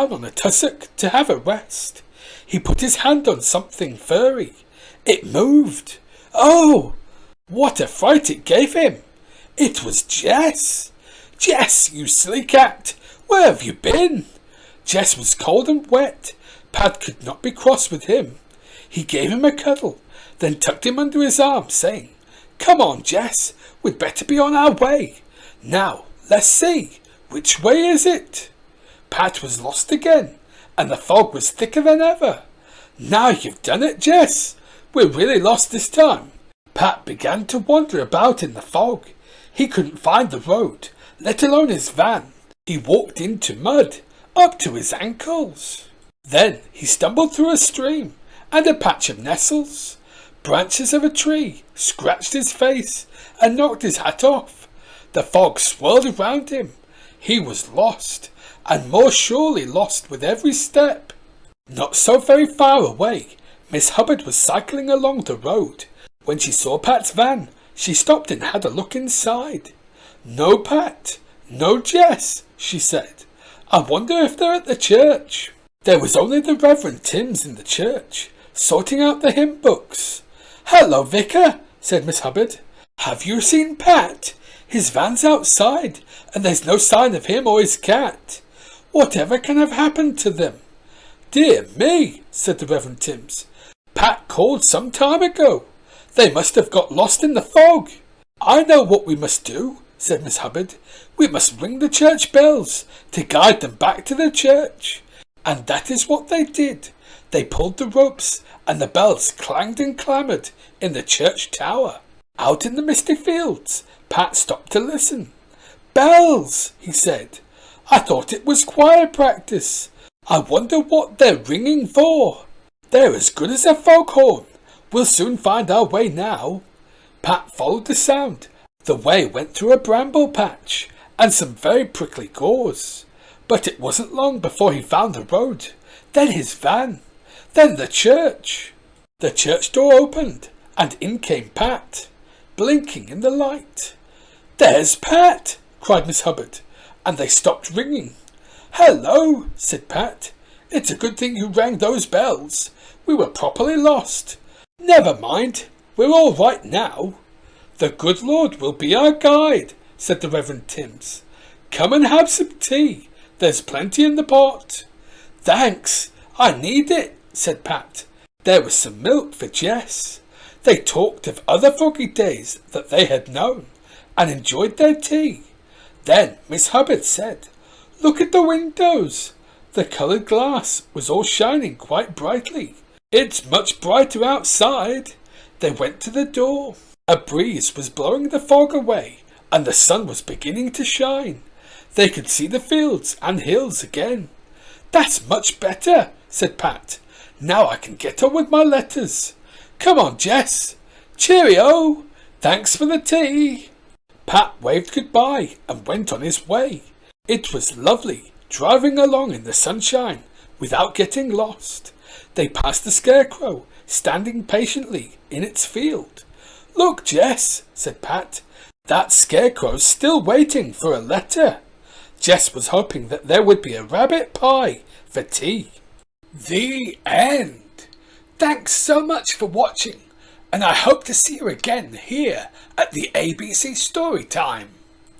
down on a tussock to have a rest. He put his hand on something furry. It moved. Oh, what a fright it gave him! It was Jess. Jess, you silly cat, where have you been? Jess was cold and wet. Pat could not be cross with him. He gave him a cuddle, then tucked him under his arm, saying, "Come on, Jess, we'd better be on our way. Now, let's see, which way is it?" Pat was lost again, and the fog was thicker than ever. "Now you've done it, Jess. We're really lost this time." Pat began to wander about in the fog. He couldn't find the road, let alone his van. He walked into mud, up to his ankles. Then he stumbled through a stream and a patch of nettles. Branches of a tree scratched his face and knocked his hat off. The fog swirled around him. He was lost, and more surely lost with every step. Not so very far away, Miss Hubbard was cycling along the road. When she saw Pat's van, she stopped and had a look inside. "No Pat, no Jess," she said. "I wonder if they're at the church." There was only the Reverend Timms in the church, sorting out the hymn books. "Hello, Vicar," said Miss Hubbard. "Have you seen Pat? His van's outside, and there's no sign of him or his cat. Whatever can have happened to them?" "Dear me," said the Reverend Timms. "Pat called some time ago. They must have got lost in the fog." "I know what we must do," said Miss Hubbard. "We must ring the church bells to guide them back to the church." And that is what they did. They pulled the ropes, and the bells clanged and clamoured in the church tower. Out in the misty fields, Pat stopped to listen. "Bells," he said. "I thought it was choir practice. I wonder what they're ringing for. They're as good as a foghorn. We'll soon find our way now." Pat followed the sound. The way went through a bramble patch and some very prickly gorse. But it wasn't long before he found the road, then his van, then the church. The church door opened, and in came Pat, blinking in the light. "There's Pat!" cried Miss Hubbard, and they stopped ringing. "Hello," said Pat. "It's a good thing you rang those bells. We were properly lost. Never mind, we're all right now." "The good Lord will be our guide," said the Reverend Timms. "Come and have some tea. There's plenty in the pot." "Thanks, I need it," said Pat. There was some milk for Jess. They talked of other foggy days that they had known, and enjoyed their tea. Then Miss Hubbard said, "Look at the windows." The coloured glass was all shining quite brightly. "It's much brighter outside." They went to the door. A breeze was blowing the fog away, and the sun was beginning to shine. They could see the fields and hills again. "That's much better," said Pat. "Now I can get on with my letters. Come on, Jess. Cheerio. Thanks for the tea." Pat waved goodbye and went on his way. It was lovely, driving along in the sunshine without getting lost. They passed the scarecrow, standing patiently in its field. "Look, Jess," said Pat. "That scarecrow's still waiting for a letter." Jess was hoping that there would be a rabbit pie for tea. The end. Thanks so much for watching, and I hope to see you again here at the ABC Storytime.